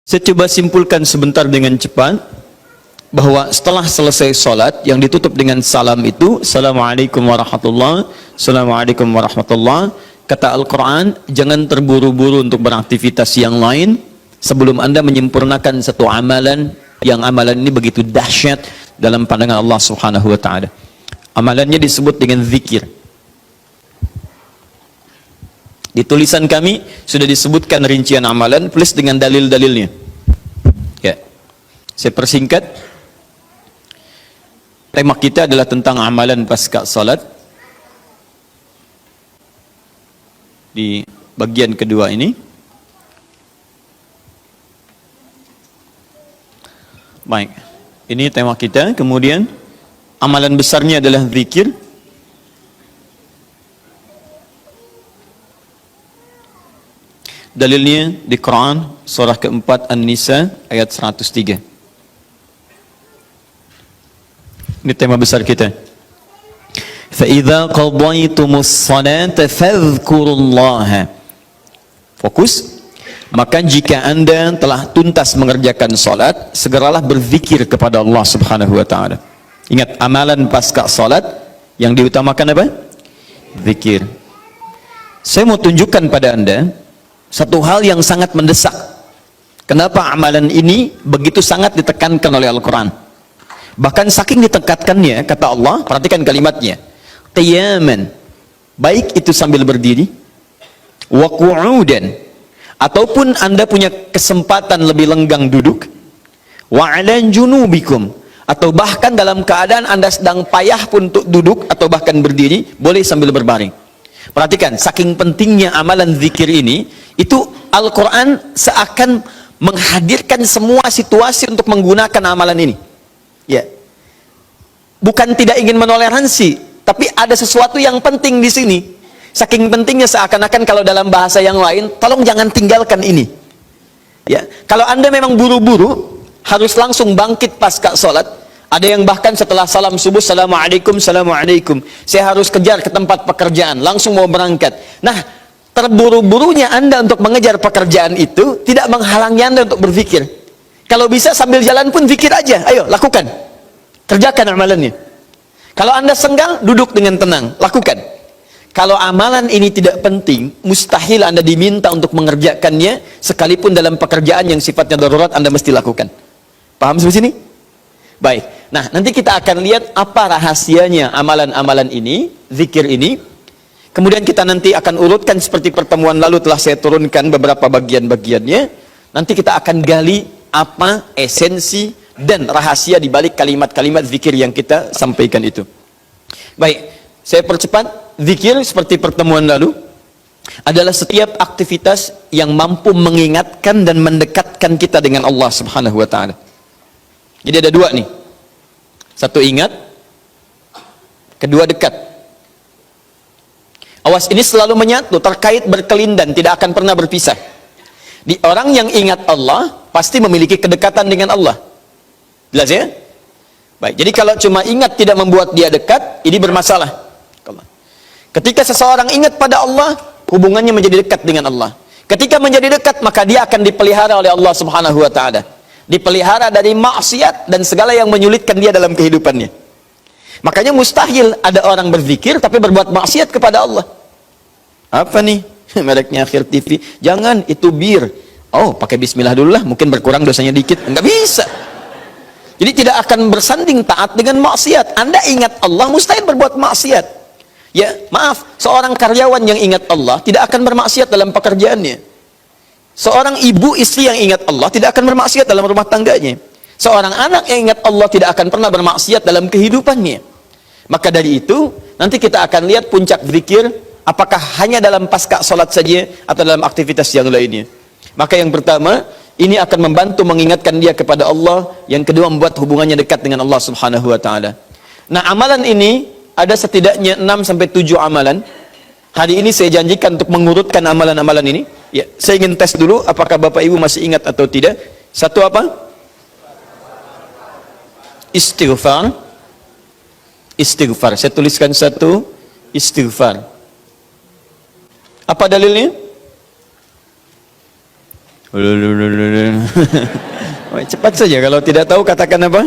Saya coba simpulkan sebentar dengan cepat bahwa setelah selesai sholat yang ditutup dengan salam itu, Assalamualaikum warahmatullahi, Assalamualaikum warahmatullahi. Kata Al-Quran, jangan terburu-buru untuk beraktivitas yang lain sebelum Anda menyempurnakan satu amalan, yang amalan ini begitu dahsyat dalam pandangan Allah Subhanahu wa Ta'ala. Amalannya disebut dengan zikir. Di tulisan kami sudah disebutkan rincian amalan plus dengan dalil-dalilnya. Ya. Saya persingkat. Tema kita adalah tentang amalan pasca salat. Di bagian kedua ini. Baik. Ini tema kita. Kemudian amalan besarnya adalah zikir. Dalilnya di Quran surah keempat An-Nisa ayat 103. Ini tema besar kita. فَإِذَا قَضَيْتُمُ الصَّلَاةَ فَاذْكُرُوا اللَّهَ. Fokus. Maka jika Anda telah tuntas mengerjakan salat, segeralah berzikir kepada Allah Subhanahu wa Ta'ala. Ingat, amalan pasca salat yang diutamakan apa? Zikir. Saya mau tunjukkan pada Anda satu hal yang sangat mendesak. Kenapa amalan ini begitu sangat ditekankan oleh Al-Quran? Bahkan saking ditekatkannya, kata Allah, perhatikan kalimatnya, qiyaman, baik itu sambil berdiri, wa qu'udan, ataupun Anda punya kesempatan lebih lenggang duduk, wa 'ala junubikum, atau bahkan dalam keadaan Anda sedang payah pun untuk duduk atau bahkan berdiri, boleh sambil berbaring. Perhatikan, saking pentingnya amalan zikir ini, itu Al-Quran seakan menghadirkan semua situasi untuk menggunakan amalan ini. Ya, bukan tidak ingin menoleransi, tapi ada sesuatu yang penting di sini. Saking pentingnya seakan-akan kalau dalam bahasa yang lain, tolong jangan tinggalkan ini. Ya, kalau Anda memang buru-buru, harus langsung bangkit pasca sholat. Ada yang bahkan setelah salam subuh, Assalamualaikum, Assalamualaikum, saya harus kejar ke tempat pekerjaan, langsung mau berangkat. Nah, terburu-burunya Anda untuk mengejar pekerjaan itu tidak menghalangi Anda untuk berzikir. Kalau bisa sambil jalan pun zikir aja, ayo lakukan, kerjakan amalannya. Kalau Anda senggang, duduk dengan tenang, lakukan. Kalau amalan ini tidak penting, mustahil Anda diminta untuk mengerjakannya, sekalipun dalam pekerjaan yang sifatnya darurat Anda mesti lakukan. Paham sampai sini? Baik, nah nanti kita akan lihat apa rahasianya amalan-amalan ini, zikir ini. Kemudian kita nanti akan urutkan seperti pertemuan lalu telah saya turunkan beberapa bagian-bagiannya. Nanti kita akan gali apa esensi dan rahasia di balik kalimat-kalimat zikir yang kita sampaikan itu. Baik, saya percepat. Zikir seperti pertemuan lalu adalah setiap aktivitas yang mampu mengingatkan dan mendekatkan kita dengan Allah Subhanahu wa Ta'ala. Jadi ada dua nih. Satu ingat, kedua dekat. Awas, ini selalu menyatu, terkait berkelindan, tidak akan pernah berpisah. Di orang yang ingat Allah pasti memiliki kedekatan dengan Allah. Jelas ya? Baik, jadi kalau cuma ingat tidak membuat dia dekat, ini bermasalah. Ketika seseorang ingat pada Allah, hubungannya menjadi dekat dengan Allah. Ketika menjadi dekat, maka dia akan dipelihara oleh Allah Subhanahu wa Ta'ala. Dipelihara dari maksiat dan segala yang menyulitkan dia dalam kehidupannya. Makanya mustahil ada orang berzikir tapi berbuat maksiat kepada Allah. Apa nih? Mereknya Akhir TV. Jangan, itu bir. Oh, pakai bismillah dulu lah, mungkin berkurang dosanya dikit. Enggak bisa. Jadi tidak akan bersanding taat dengan maksiat. Anda ingat Allah, mustahil berbuat maksiat. Ya, maaf, seorang karyawan yang ingat Allah tidak akan bermaksiat dalam pekerjaannya. Seorang ibu istri yang ingat Allah tidak akan bermaksiat dalam rumah tangganya. Seorang anak yang ingat Allah tidak akan pernah bermaksiat dalam kehidupannya. Maka dari itu, nanti kita akan lihat puncak zikir, apakah hanya dalam pasca salat saja atau dalam aktivitas yang lainnya. Maka yang pertama, ini akan membantu mengingatkan dia kepada Allah. Yang kedua, membuat hubungannya dekat dengan Allah Subhanahu wa Ta'ala. Nah, amalan ini ada setidaknya 6-7 amalan. Hari ini saya janjikan untuk mengurutkan amalan-amalan ini. Ya, saya ingin tes dulu apakah Bapak Ibu masih ingat atau tidak. Satu apa? Istighfar. Istighfar. Saya tuliskan satu, istighfar. Apa dalilnya? Cepat saja, kalau tidak tahu katakan apa?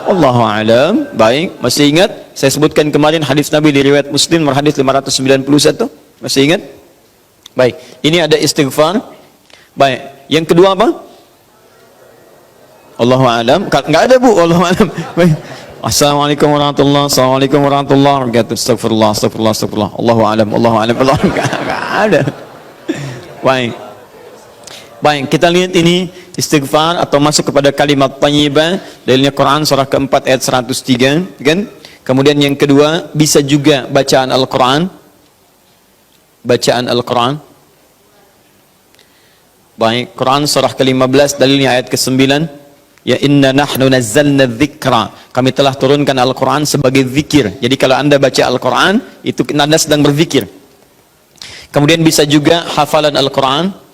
Allahu a'lam. Baik, masih ingat? Saya sebutkan kemarin hadis Nabi di riwayat Muslim hadis 591. Masih ingat? Baik, ini ada istighfar. Baik, yang kedua apa? Allahu a'lam. Enggak ada, Bu, Allahu a'lam. Baik. Assalamualaikum warahmatullahi wabarakatuh. Assalamualaikum warahmatullahi wabarakatuh. Astagfirullah, astagfirullah, astagfirullah. Allahu a'lam, Allahu a'lam. Enggak ada. Baik. Baik, kita lihat ini istighfar atau masuk kepada kalimat thayyibah. Dalilnya Quran surah keempat ayat 103, kan? Kemudian yang kedua, bisa juga bacaan Al-Quran. Bacaan Al-Quran. Baik, Quran surah ke-15 dalilnya ayat ke-9. Ya inna nahnu nazzalna dzikra. Kami telah turunkan Al-Quran sebagai zikir. Jadi kalau Anda baca Al-Quran, itu Anda sedang berzikir. Kemudian bisa juga hafalan Al-Quran.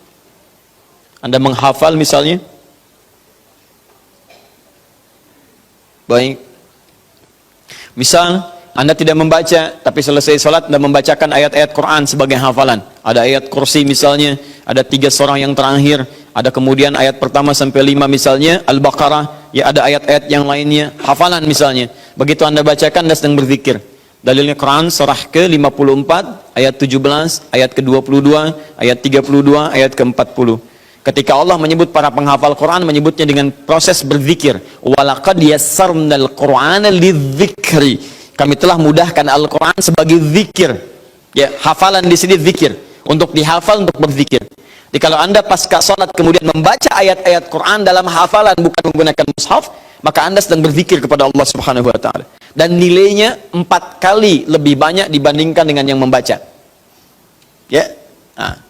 Anda menghafal misalnya. Baik. Misal Anda tidak membaca, tapi selesai sholat Anda membacakan ayat-ayat Quran sebagai hafalan. Ada ayat kursi misalnya, ada 3 surah yang terakhir, ada kemudian ayat pertama sampai 5 misalnya, Al-Baqarah, ya ada ayat-ayat yang lainnya, hafalan misalnya. Begitu Anda bacakan, Anda sedang berzikir. Dalilnya Quran surah ke-54, ayat 17, ayat ke-22, ayat 32, ayat ke-40. Ketika Allah menyebut para penghafal Quran, menyebutnya dengan proses berzikir. Walaqad yassarnal Qur'ana lidzikri. Kami telah mudahkan Al-Quran sebagai zikir. Ya, hafalan di sini zikir. Untuk dihafal, untuk berzikir. Jadi kalau Anda pasca salat kemudian membaca ayat-ayat Quran dalam hafalan bukan menggunakan mushaf, maka Anda sedang berzikir kepada Allah Subhanahu wa taala. Dan nilainya 4 kali lebih banyak dibandingkan dengan yang membaca. Ya. Nah.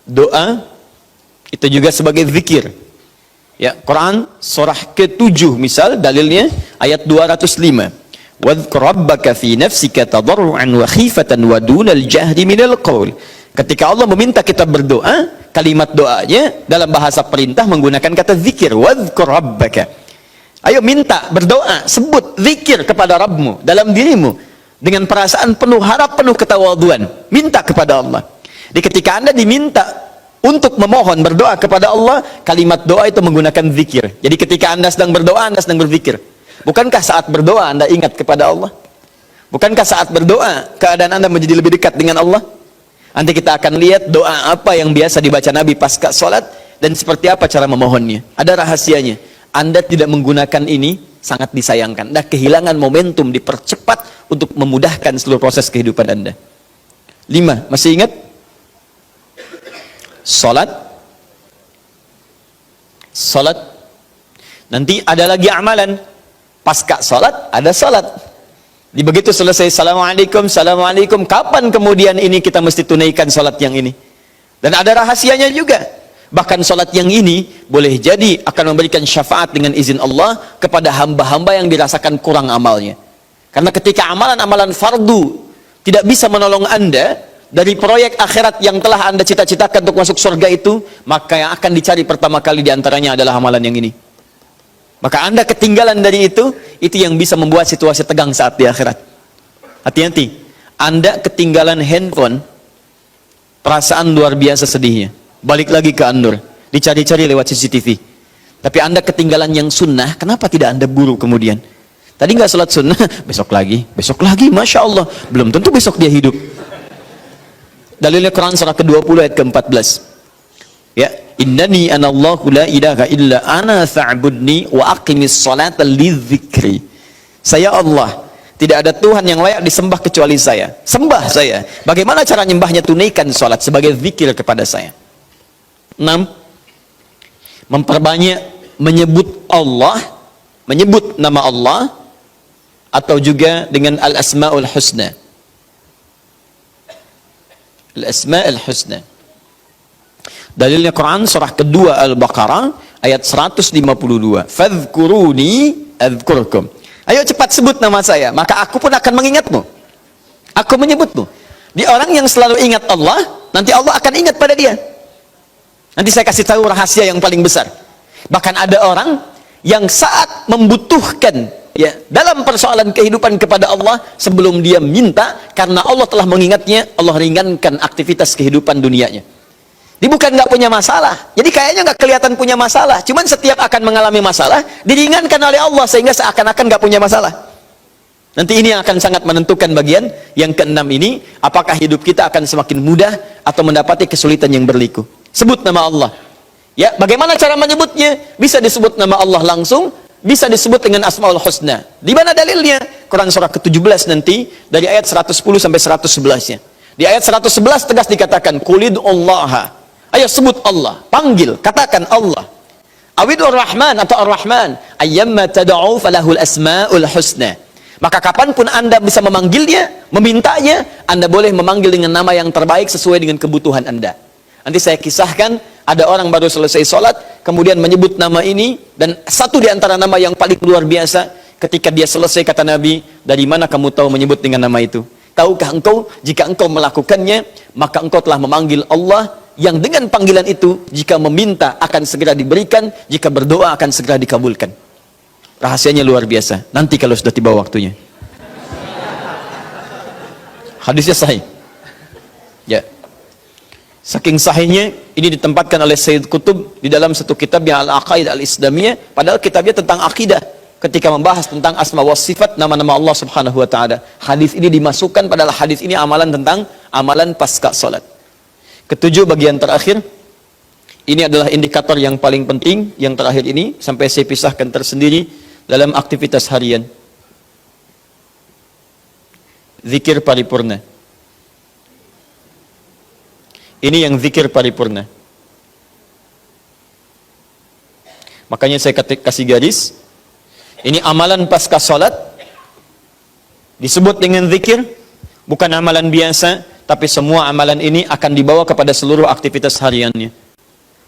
Doa itu juga sebagai zikir. Ya, Quran surah ke-7 misal dalilnya ayat 205. Wadhkur rabbaka fi nafsika tadarruan wa khifatan wa dunal jahri minal qaul. Ketika Allah meminta kita berdoa, kalimat doanya dalam bahasa perintah menggunakan kata zikir. Wadhkur rabbaka. Ayo minta, berdoa, sebut zikir kepada Rabbmu dalam dirimu. Dengan perasaan penuh harap, penuh ketawaduan, minta kepada Allah. Di ketika Anda diminta untuk memohon berdoa kepada Allah, kalimat doa itu menggunakan zikir. Jadi ketika Anda sedang berdoa, Anda sedang berzikir. Bukankah saat berdoa Anda ingat kepada Allah? Bukankah saat berdoa keadaan Anda menjadi lebih dekat dengan Allah? Nanti kita akan lihat doa apa yang biasa dibaca Nabi pasca sholat dan seperti apa cara memohonnya. Ada rahasianya. Anda tidak menggunakan ini, sangat disayangkan. Anda kehilangan momentum, dipercepat untuk memudahkan seluruh proses kehidupan Anda. 5, masih ingat? Salat. Salat. Nanti ada lagi amalan. Pasca salat, ada salat. Di begitu selesai, Assalamualaikum, Assalamualaikum. Kapan kemudian ini kita mesti tunaikan salat yang ini? Dan ada rahasianya juga. Bahkan salat yang ini boleh jadi akan memberikan syafaat dengan izin Allah kepada hamba-hamba yang dirasakan kurang amalnya. Karena ketika amalan-amalan fardu tidak bisa menolong Anda dari proyek akhirat yang telah Anda cita-citakan untuk masuk surga itu, maka yang akan dicari pertama kali diantaranya adalah amalan yang ini. Maka Anda ketinggalan dari itu yang bisa membuat situasi tegang saat di akhirat. Hati-hati, Anda ketinggalan handphone, perasaan luar biasa sedihnya. Balik lagi ke An-Nur, dicari-cari lewat CCTV. Tapi Anda ketinggalan yang sunnah, kenapa tidak Anda buru kemudian? Tadi nggak sholat sunnah, besok lagi, Masya Allah. Belum tentu besok dia hidup. Dalilnya Quran surah ke-20 ayat ke-14. Ya, innani anallahu la ilaha illa ana fa'budni wa aqimis salata lidzikri. Saya Allah, tidak ada Tuhan yang layak disembah kecuali saya. Sembah saya. Bagaimana cara nyembahnya? Tunaikan salat sebagai zikir kepada saya. 6. Memperbanyak menyebut Allah, menyebut nama Allah, atau juga dengan al-asma'ul husna. Al-asma'ul husna. Dalilnya Quran surah kedua Al-Baqarah ayat 152. Fadhkuruni adzkurkum. Ayo cepat sebut nama saya, maka aku pun akan mengingatmu. Aku menyebutmu. Di orang yang selalu ingat Allah, nanti Allah akan ingat pada dia. Nanti saya kasih tahu rahasia yang paling besar. Bahkan ada orang yang saat membutuhkan ya dalam persoalan kehidupan kepada Allah, sebelum dia minta, karena Allah telah mengingatnya, Allah ringankan aktivitas kehidupan dunianya. Dia bukan nggak punya masalah, jadi kayaknya nggak kelihatan punya masalah, cuman setiap akan mengalami masalah diringankan oleh Allah sehingga seakan-akan nggak punya masalah. Nanti ini yang akan sangat menentukan bagian yang keenam ini, apakah hidup kita akan semakin mudah atau mendapati kesulitan yang berliku. Sebut nama Allah. Ya, bagaimana cara menyebutnya? Bisa disebut nama Allah langsung, bisa disebut dengan Asmaul Husna. Di mana dalilnya? Quran surah ke-17 nanti dari ayat 110 sampai 111-nya. Di ayat 111 tegas dikatakan, "Qulidullaha." Ayo sebut Allah, panggil, katakan Allah. Awidur Rahman atau Ar-Rahman, ayyamma tad'u falahul asmaul husna. Maka kapanpun Anda bisa memanggilnya, memintanya, Anda boleh memanggil dengan nama yang terbaik sesuai dengan kebutuhan Anda. Nanti saya kisahkan, ada orang baru selesai sholat, kemudian menyebut nama ini, dan satu di antara nama yang paling luar biasa, ketika dia selesai kata Nabi, dari mana kamu tahu menyebut dengan nama itu? Tahukah engkau, jika engkau melakukannya, maka engkau telah memanggil Allah, yang dengan panggilan itu, jika meminta akan segera diberikan, jika berdoa akan segera dikabulkan. Rahasianya luar biasa. Nanti kalau sudah tiba waktunya. Hadisnya sahih. Ya. Saking sahihnya, ini ditempatkan oleh Sayyid Qutb di dalam satu kitabnya Al-Aqaid Al-Islamiyah, padahal kitabnya tentang akidah. Ketika membahas tentang asma wa sifat, nama-nama Allah Subhanahu wa taala. Hadis ini dimasukkan, padahal hadis ini amalan tentang amalan pasca salat. Ketujuh, bagian terakhir. Ini adalah indikator yang paling penting, yang terakhir ini, sampai saya pisahkan tersendiri dalam aktivitas harian. Zikir paripurna. Ini yang zikir paripurna. Makanya saya kasih garis. Ini amalan pasca salat, disebut dengan zikir, bukan amalan biasa, tapi semua amalan ini akan dibawa kepada seluruh aktivitas hariannya.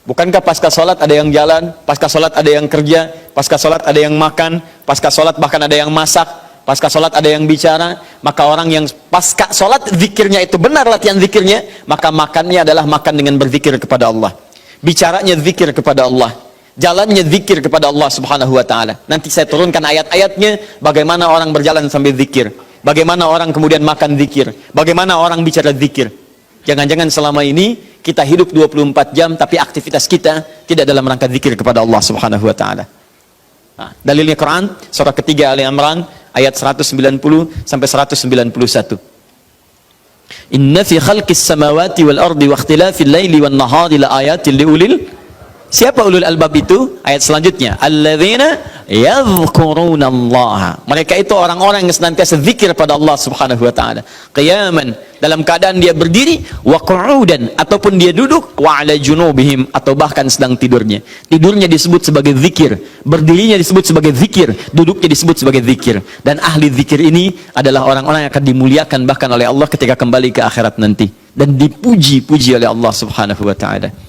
Bukankah pasca sholat ada yang jalan, pasca sholat ada yang kerja, pasca sholat ada yang makan, pasca sholat bahkan ada yang masak, pasca sholat ada yang bicara? Maka orang yang pasca sholat zikirnya itu benar latihan zikirnya, maka makannya adalah makan dengan berzikir kepada Allah, bicaranya zikir kepada Allah, jalannya zikir kepada Allah Subhanahu wa ta'ala. Nanti saya turunkan ayat-ayatnya, bagaimana orang berjalan sambil zikir, bagaimana orang kemudian makan zikir, bagaimana orang bicara zikir. Jangan-jangan selama ini kita hidup 24 jam tapi aktivitas kita tidak dalam rangka zikir kepada Allah Subhanahu wa taala. Nah, dalilnya Quran surah ketiga Ali Imran ayat 190 sampai 191. Inna fi khalqis samawati wal ardi wa ikhtilafil laili wan nahari la ayatin liulil. Siapa ulul albab itu? Ayat selanjutnya, alladzina yadhkurunallaha. Mereka itu orang-orang yang senantiasa zikir pada Allah Subhanahu wa taala. Qiyaman, dalam keadaan dia berdiri, wa qu'udan, ataupun dia duduk, wa 'ala junubihim, atau bahkan sedang tidurnya. Tidurnya disebut sebagai zikir, berdirinya disebut sebagai zikir, duduknya disebut sebagai zikir. Dan ahli zikir ini adalah orang-orang yang akan dimuliakan bahkan oleh Allah ketika kembali ke akhirat nanti, dan dipuji-puji oleh Allah Subhanahu wa taala.